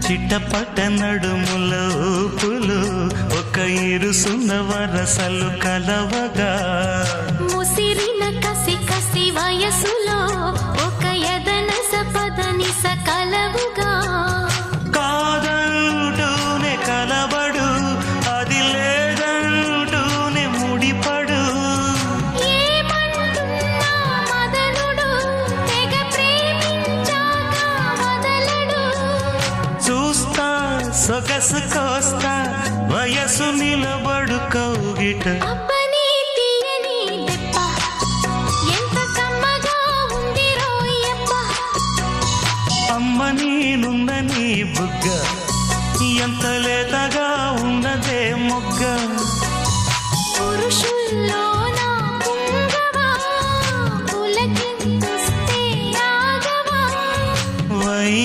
చిట్టపట్ట నడుముల ఊపులు ఒక ఇరుసున్న వరసలు కలవగా ముసిరిన కసి కసి వయసులో ఒక ఎదన సపదని సకలవుగా కాదంటూనే కలబడు అది లేదంటూనే ముడిపడు ఏమంటున్నా మదనుడు తెగ ప్రేమించాక వదలడు చూస్తా సొగసు కోస్తా వయసు నిలబడు కౌగిట అబ్బని తీయని దెబ్బ ఎంత కమ్మగా ఉంది రోయప్ప అమ్మ నేనున్న నీ బుగ్గ ఎంత లేతగా